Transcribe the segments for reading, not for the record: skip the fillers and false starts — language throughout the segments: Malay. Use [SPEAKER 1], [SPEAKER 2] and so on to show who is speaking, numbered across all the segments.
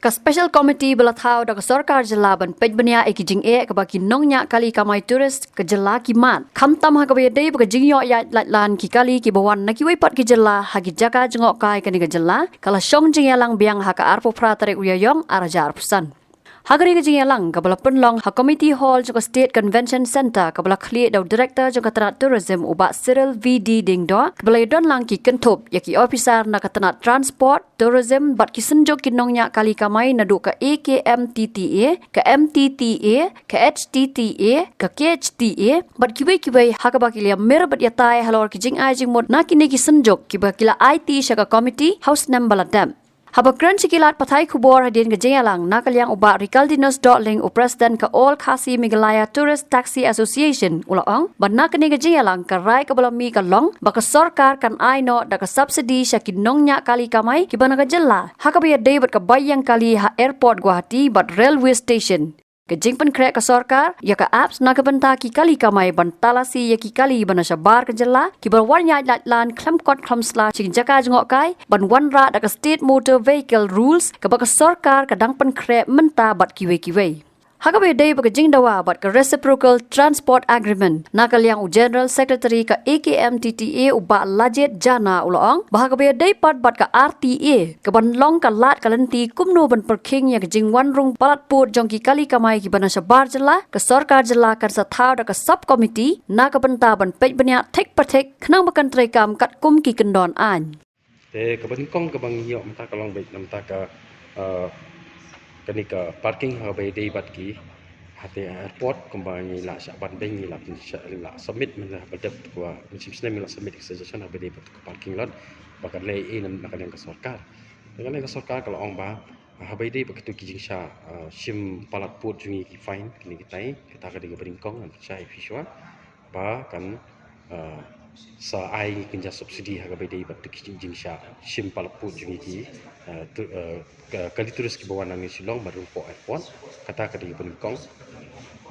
[SPEAKER 1] Ka special committee belathau da ka sarkar jilla ban pejbania ekijing e ka baki nongnya kali kamai tourist ka jilla ki mat khamtam ha ka be dei ba jingyo ya latlan ki kali ki bawan na ki wei pat ki jilla ha ki jaka jengok kai ka ni ka jilla kala shong jing yalang biang ha ka arpo pra tarik uyayong arajar pusan Hagari ke jingalang kabala penlong ha committee hall juga state convention center kabala khli daw director juga tanat tourism uba Cyril VD dingdo kabala don lang ki kentup yaki officer na katanat transport tourism bat ki senjok kinongnya kali kamai nadu ka AKMTTA ka MTTA ka HTTA ka KHTA bat kibai ha ka bakilia mer bat yatai halor ki jing ai jing mod na kini ki senjok ki bakila IT shaka committee house number dam Habakran sikilat patai kubor hadin ke jengalang nakalyang uba Ricaldinus.ling President ka All Khasi Meghalaya Tourist Taxi Association ulaong banna kini ke jengalang ka rai ka balami ka long baka sarkar kan aino da ka subsidy sya kinongnya kali kamai ki bana ka jella hakabiya David ka bayang kali ha airport Guwahati bat railway station Kejing pen krek ka sarkar ya ka apps na ka banta ki kali kamai bantalasi ya ki kali bana sabar ka jella ki berwarnya latlan klamkot klamsla cing jaka jengok kai ban wanra da ka state motor vehicle rules ka baka sarkar ka dang pen krek menta bat kiwe Hakabe dei baka jing dawa bat ka reciprocal transport agreement nakal yang general secretary ka AKMTTA uba Lajet Jana ulong bahakabe dei pat bat ka RTA ka ban long ka lat kalanti kumno ban perking ya ka jing wanrung palat put jongki kali kamai ki bana sabar jela ka sarkar jela kan sa thau da ka sub committee na ka banta ban pej banya tek patek khnang bakan trekam kat kum ki kendon an
[SPEAKER 2] te ka ban kong ka bang hiyo mata ka long bait namta ka kanika parking ha bay day bat ki hati airport kembali la syak ban beng la la submit men la badap kwa musim sene la submit suggestion ha bay day bat parking lot bakat lay in nak yang ke sarkar dengan yang ke sarkar kalau ong ba ha bay day begitu kijing sha sim palat put jungi ki fine kini kita ka diga beringkong dan cai fiswa ba kan sa ai kinja subsidi ha bay day bat kijing sha sim palat put jungi ki kali terus ki bawa nang Silong baru po airport kata ka di Bengkong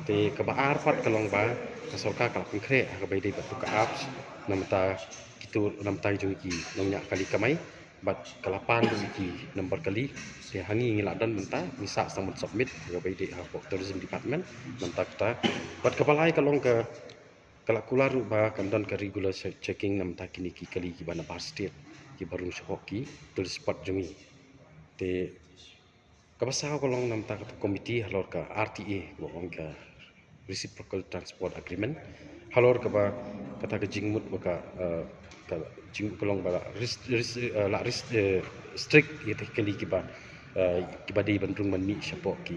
[SPEAKER 2] te ka ba arfat kalong ba ka sarkar ka konkret ka bay day batu ka apps namta kitu namta jung ki nongnya kali kamai bat kalapan ki nomor kali te hangi ngila dan menta misa samut submit ka bay day ha tourism department namta kita bat kapalai kalong ka kala kularu ba kandon ka regular checking namta kini ki kali ki bana bar state ki baru syok ki tourist spot jungi te kabasa kolong namta ka komiti halor ka RTA ko ka reciprocal transport agreement halor ka ba kata ka jingmut ka jing kolong ba strict yete kali ki ba di bandung man mi syapok ki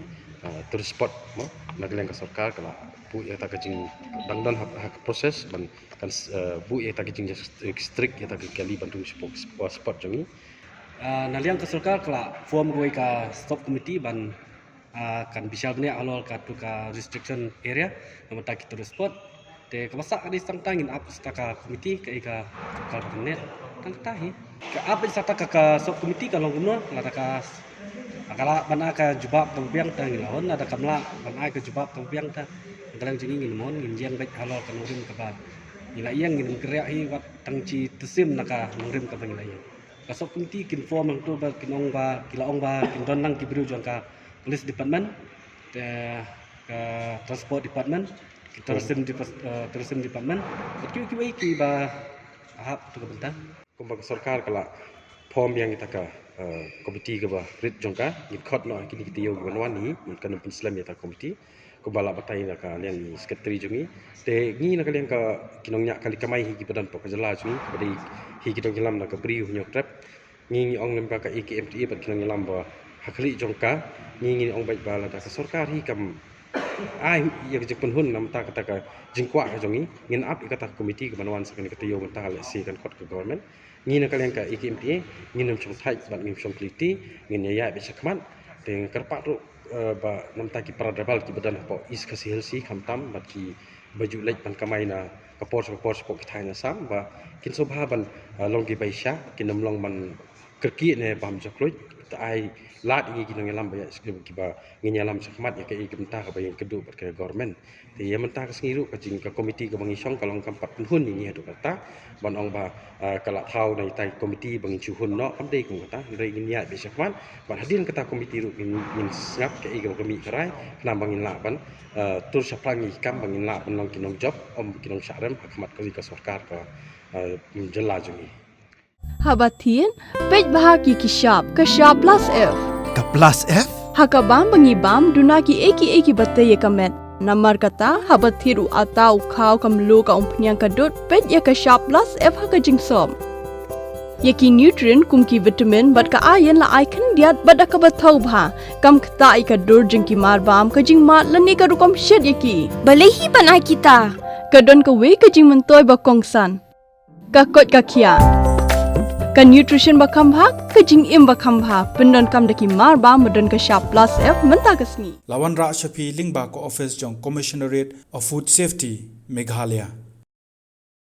[SPEAKER 2] tourist spot mo naglang ka sarkar kala bu yata ka jing dangdan ha proses ban kan bu yata ka jing strict yata ka kali bandung syapok spot jongi
[SPEAKER 3] naliang ke sarkar kala form goi ka stop committee ban kan bisa bne alol ka tu ka restriction area namata ki tourist spot te kabasa adi tangtangin up staka committee ka net tangtahi ka up staka ka stop committee ka longguno la ka akala bana ka jubab tongpiang tang ilahon ada kamla bana ka jubab tongpiang ta dalang jingi ngin mon ngin jiang baik alol ka nurim ka ba ila yang ngin kreak hi wat tangci tesim naka nurim ka bangila yang kasok kunti kin form ang tu ba kinong ba kilaong ba kin don nang kibru jong ka police department ka transport department tourism department ki ki ba ahap tu ka benta
[SPEAKER 2] kumbang sarkar kala form yang kita ka komiti ka ba rit jong ka ngit khot no kini kita yo wanwan ni kan Islam ya ta komiti kumbala batai na ka liang ni secretary jungi te ngi na ka liang ka kinongnya kali kamai hi ki padan pok jala jungi badi hi kita ngilam na ka bri hunyo trap ngi ong lem ka AKMTA pat kinong ngilam ba hakli jongka ngi ong baik bala da ka sarkar hi kam ai ya ke jepun hun nam ta kata ka jingkwa ka jongi ngin up ikata komiti ka banwan sakani ka tiyo ta le si kan kot ka government ngi na ka liang ka AKMTA ngi nam chong thai bat ngi chong kliti ngi ya be sakman te karpa ru ba namta ki paradabal ki badan po is kasi helsi khamtam bat ki baju lek pan kamai na kapor po ki thai na sam ba kin sobha ban long ki baisha kin nam long man kerki ne bam jokloit ai lat ini kita ngelam banyak kiba ngelam sakmat ya ke mentah ka bayang kedu ke government ti ya mentah ka sengiru ka jing ka komiti ka bangi song kalong kampat hun ini adu kata ban ong ba kala thau nai tai komiti bangi chuhun no am dei ku kata rei niat be sakmat ban hadin kata komiti ru min ngap ke kami kerai nam bangin la ban tur saprangi kam bangin la ban long kinong job om kinong syarem hakmat ka sarkar ka jela jungi
[SPEAKER 4] Habatin, pej bahagi Kashab plus F.
[SPEAKER 5] Ka plus F?
[SPEAKER 4] Hakabam bangibam dunaki eki bataya kamet. Namar kata habathiru atau kau kamlu ka umpnyang kadut pej ya Kashab plus F haka jingsom. Yaki nutrient kumki vitamin bat ka ayan la icon diat bada ka bathau bha kam kata ika dur jingki marbam ka jing mat lani ka rukom shed yaki.
[SPEAKER 6] Balehi panai kita.
[SPEAKER 4] Kadon ka we ka jing mentoy ba kongsan. Ka kot ka kia. Ka nutrition bakam bha ka jing im bakam bha pendon kam daki mar ba medon ka Kashab plus F menta kasni
[SPEAKER 5] Lawan Ra Shafi Lingba ko office jong Commissionerate of Food Safety Meghalaya